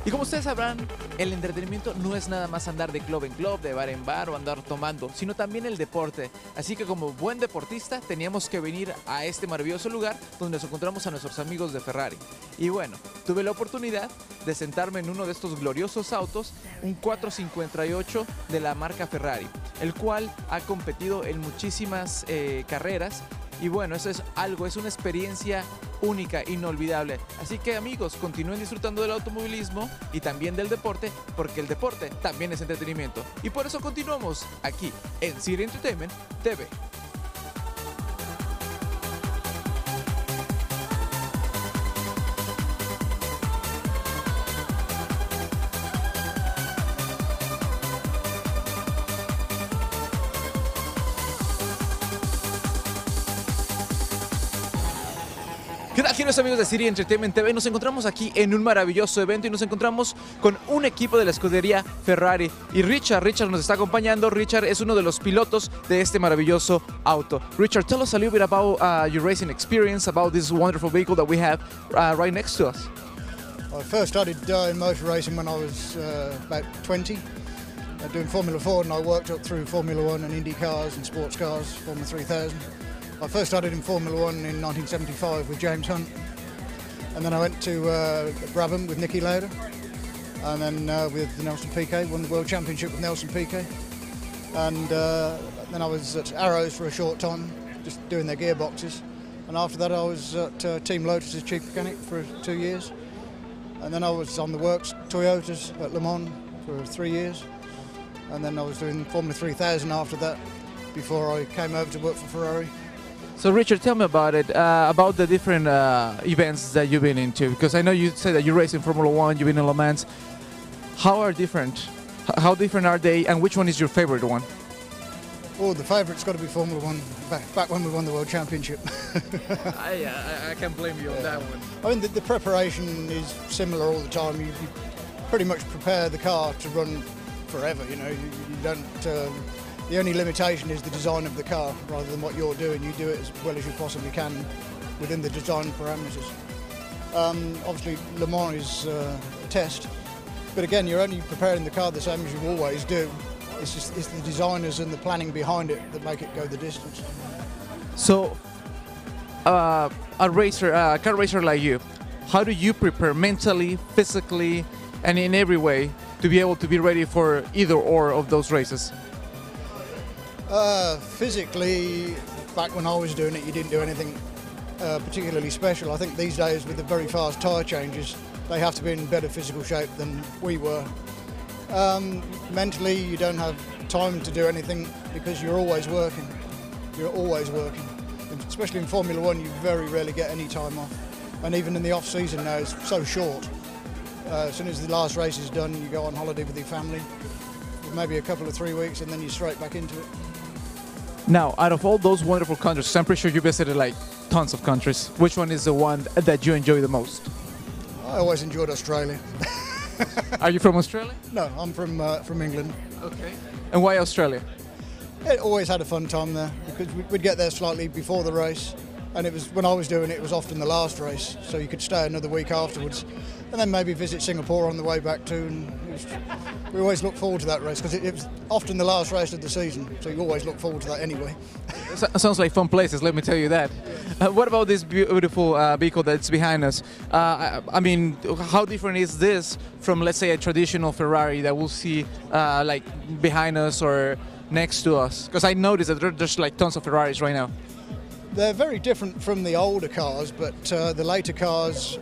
Y como ustedes sabrán, el entretenimiento no es nada más andar de club en club, de bar en bar o andar tomando, sino también el deporte. Así que como buen deportista teníamos que venir a este maravilloso lugar donde nos encontramos a nuestros amigos de Ferrari. Y bueno, tuve la oportunidad de sentarme en uno de estos gloriosos autos, un 458 de la marca Ferrari, el cual ha competido en muchísimas carreras. Y bueno, eso es algo, es una experiencia única, inolvidable. Así que amigos, continúen disfrutando del automovilismo y también del deporte, porque el deporte también es entretenimiento. Y por eso continuamos aquí en City Entertainment TV. ¿Qué tal, queridos amigos de City Entertainment TV? Nos encontramos aquí en un maravilloso evento y nos encontramos con un equipo de la escudería Ferrari. Y Richard nos está acompañando. Richard es uno de los pilotos de este maravilloso auto. Richard, tell us a little bit about your racing experience, about this wonderful vehicle that we have right next to us. I first started in motor racing when I was about 20, doing Formula 4, and I worked up through Formula 1 and Indy cars and sports cars, Formula 3000. I first started in Formula 1 in 1975 with James Hunt, and then I went to Brabham with Nicky Lauda, and then with Nelson Piquet, won the World Championship with Nelson Piquet, and then I was at Arrows for a short time, just doing their gearboxes, and after that I was at Team Lotus as chief mechanic for 2 years, and then I was on the works Toyotas at Le Mans for 3 years, and then I was doing Formula 3000 after that, before I came over to work for Ferrari. So Richard, tell me about it, about the different events that you've been into, because I know you said that you race in Formula 1, you've been in Le Mans. How different are they, and which one is your favorite one? Oh, the favourite's got to be Formula 1, back when we won the World Championship. I can't blame you on that one. I mean, the preparation is similar all the time. You pretty much prepare the car to run forever, you know. You don't... the only limitation is the design of the car, rather than what you're doing. You do it as well as you possibly can within the design parameters. Obviously, Le Mans is a test, but again, you're only preparing the car the same as you always do. It's the designers and the planning behind it that make it go the distance. So, a car racer like you, how do you prepare mentally, physically, and in every way to be able to be ready for either or of those races? Physically, back when I was doing it, you didn't do anything particularly special. I think these days, with the very fast tyre changes, they have to be in better physical shape than we were. Mentally, you don't have time to do anything because you're always working. You're always working. Especially in Formula 1, you very rarely get any time off. And even in the off-season now, it's so short. As soon as the last race is done, you go on holiday with your family, maybe a couple of 3 weeks, and then you're straight back into it. Now, out of all those wonderful countries, I'm pretty sure you visited like tons of countries. Which one is the one that you enjoy the most? I always enjoyed Australia. Are you from Australia? No, I'm from England. Okay. And why Australia? It always had a fun time there because we'd get there slightly before the race, and it was when I was doing it, it was often the last race, so you could stay another week afterwards, and then maybe visit Singapore on the way back too. And we always look forward to that race because it was often the last race of the season, so you always look forward to that anyway. Sounds like fun places, let me tell you that. What about this beautiful vehicle that's behind us? I mean, how different is this from, let's say, a traditional Ferrari that we'll see like behind us or next to us? Because I noticed that there's like tons of Ferraris right now. They're very different from the older cars, but the later cars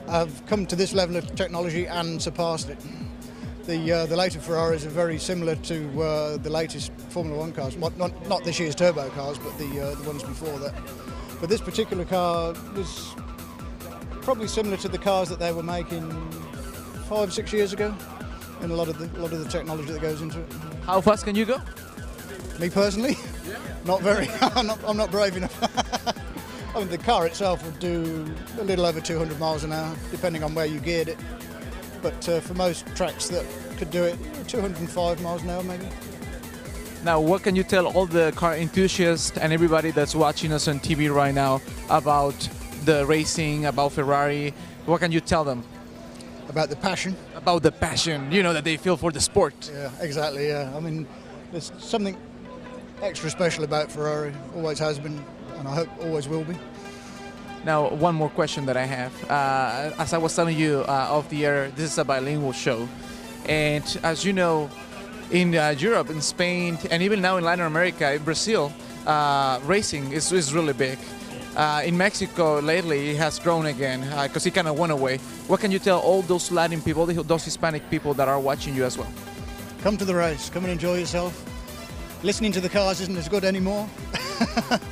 have come to this level of technology and surpassed it. The later Ferraris are very similar to the latest Formula 1 cars, not this year's turbo cars, but the ones before that. But this particular car was probably similar to the cars that they were making 5-6 years ago, and a lot of the technology that goes into it. How fast can you go? Me personally, not very. I'm not brave enough. I mean, the car itself would do a little over 200 miles an hour, depending on where you geared it. But for most tracks that could do it, 205 miles an hour maybe. Now, what can you tell all the car enthusiasts and everybody that's watching us on TV right now about the racing, about Ferrari? What can you tell them? about the passion. About the passion, you know, that they feel for the sport. Yeah, exactly. Yeah, I mean, there's something extra special about Ferrari. Always has been, and I hope always will be. Now, one more question that I have. As I was telling you off the air, this is a bilingual show. And as you know, in Europe, in Spain, and even now in Latin America, in Brazil, racing is really big. In Mexico, lately, it has grown again because it kind of went away. What can you tell all those Latin people, those Hispanic people that are watching you as well? Come to the race. Come and enjoy yourself. Listening to the cars isn't as good anymore,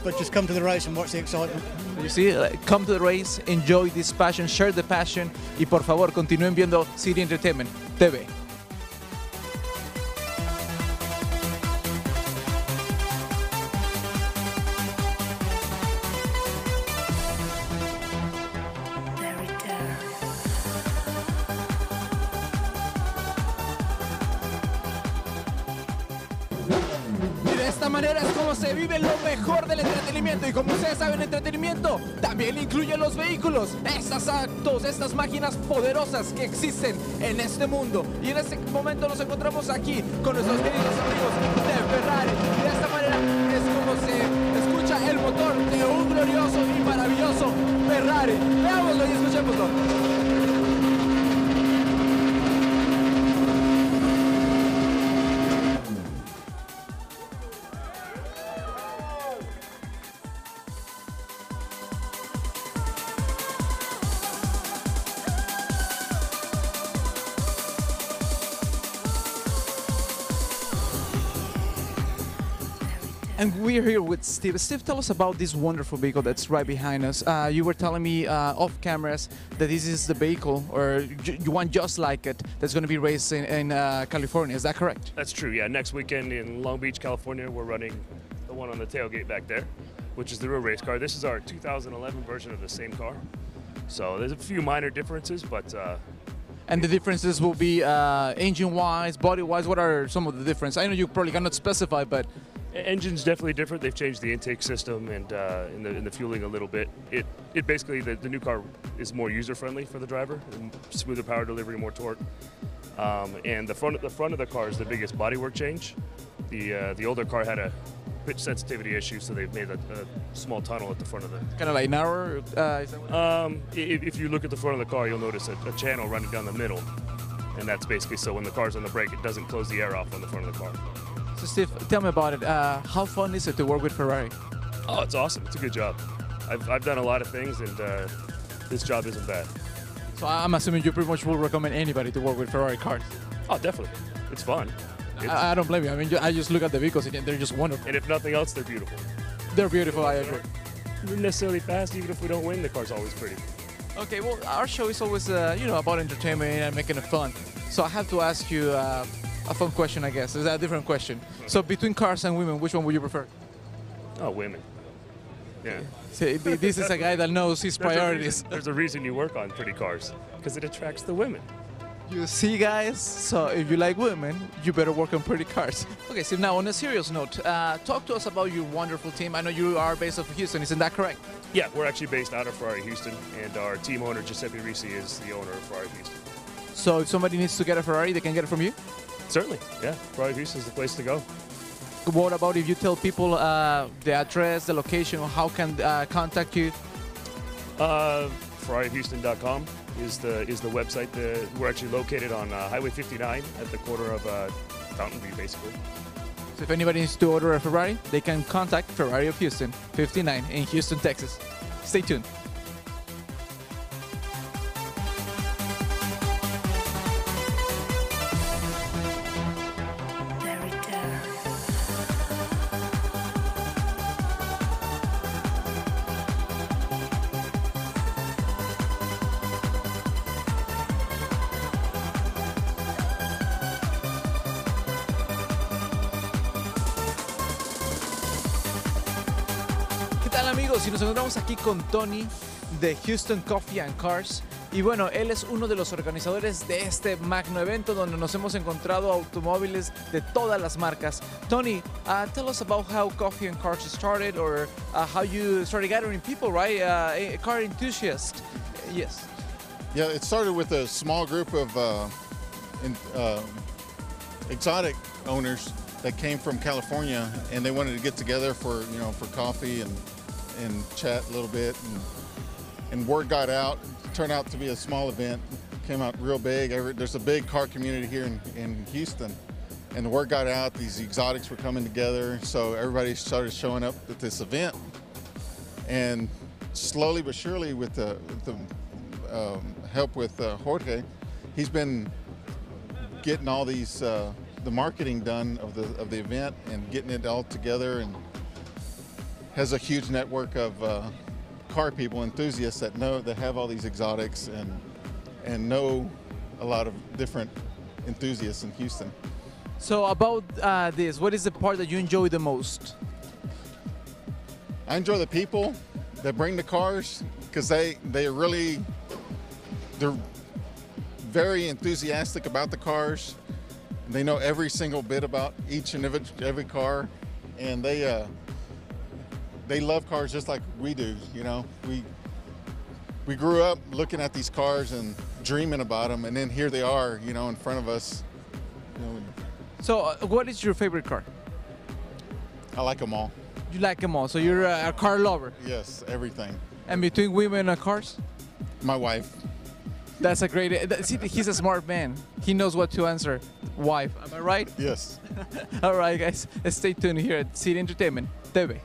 but just come to the race and watch the excitement. You see, come to the race, enjoy this passion, share the passion, y por favor, continúen viendo City Entertainment TV. De esta manera es como se vive lo mejor del entretenimiento, y como ustedes saben, entretenimiento también incluye los vehículos, estos actos, estas máquinas poderosas que existen en este mundo. Y en este momento nos encontramos aquí con nuestros queridos amigos de Ferrari, y de esta manera es como se escucha el motor de un glorioso y maravilloso Ferrari. Veámoslo y escuchémoslo. And we're here with Steve. Steve, tell us about this wonderful vehicle that's right behind us. You were telling me off cameras that this is the vehicle, or you want just like it, that's going to be raced in California. Is that correct? That's true, yeah. Next weekend in Long Beach, California, we're running the one on the tailgate back there, which is the real race car. This is our 2011 version of the same car. So there's a few minor differences, but... And the differences will be engine-wise, body-wise. What are some of the differences? I know you probably cannot specify, but... Engine's definitely different. They've changed the intake system and in the fueling a little bit. It basically, the new car is more user-friendly for the driver, smoother power delivery, more torque. And the front of the car is the biggest bodywork change. The older car had a pitch sensitivity issue, so they've made a small tunnel at the front of the... Kind of like narrower? Is that what if you look at the front of the car, you'll notice a channel running down the middle. And that's basically so when the car's on the brake, it doesn't close the air off on the front of the car. So Steve, tell me about it. How fun is it to work with Ferrari? Oh, it's awesome. It's a good job. I've done a lot of things, and this job isn't bad. So I'm assuming you pretty much will recommend anybody to work with Ferrari cars. Oh, definitely. It's fun. I don't blame you. I mean, I just look at the vehicles and they're just wonderful. And if nothing else, they're beautiful. They're beautiful, I agree. Not necessarily fast. Even if we don't win, the car's always pretty. Okay, well, our show is always, about entertainment and making it fun. So I have to ask you a fun question, I guess. Is that a different question? So between cars and women, which one would you prefer? Oh, women. Yeah. See, this is a guy that knows his priorities. There's a reason you work on pretty cars, because it attracts the women. You see, guys? So if you like women, you better work on pretty cars. Okay, so now on a serious note, talk to us about your wonderful team. I know you are based out of Houston, isn't that correct? Yeah, we're actually based out of Ferrari Houston, and our team owner, Giuseppe Risi, is the owner of Ferrari Houston. So if somebody needs to get a Ferrari, they can get it from you? Certainly, yeah. Ferrari Houston is the place to go. What about if you tell people the address, the location, or how can contact you? FerrariHouston.com is the website. We're actually located on Highway 59 at the corner of Fountain View, basically. So if anybody needs to order a Ferrari, they can contact Ferrari of Houston, 59 in Houston, Texas. Stay tuned. ¿Qué tal, amigos? Y nos encontramos aquí con Tony de Houston Coffee and Cars. Y bueno, él es uno de los organizadores de este magno evento donde nos hemos encontrado automóviles de todas las marcas. Tony, tell us about how Coffee and Cars started, or how you started gathering people, right? A car enthusiast. Yes. Yeah, it started with a small group of exotic owners that came from California, and they wanted to get together for for coffee and chat a little bit, and word got out. It turned out to be a small event, came out real big. There's a big car community here in Houston, and the word got out. These exotics were coming together, so everybody started showing up at this event, and slowly but surely, with the help with Jorge, he's been getting all these the marketing done of the event and getting it all together, and has a huge network of car people, enthusiasts that have all these exotics and know a lot of different enthusiasts in Houston. So about this, what is the part that you enjoy the most? I enjoy the people that bring the cars, because they're very enthusiastic about the cars. They know every single bit about each and every car, and they love cars just like we do. We grew up looking at these cars and dreaming about them, and then here they are, in front of us. So what is your favorite car? I like them all. You like them all, so you're a car lover. Yes, everything. And between women and cars? My wife. That's a great. See, he's a smart man. He knows what to answer. Wife, am I right? Yes. All right, guys. Stay tuned here at City Entertainment TV.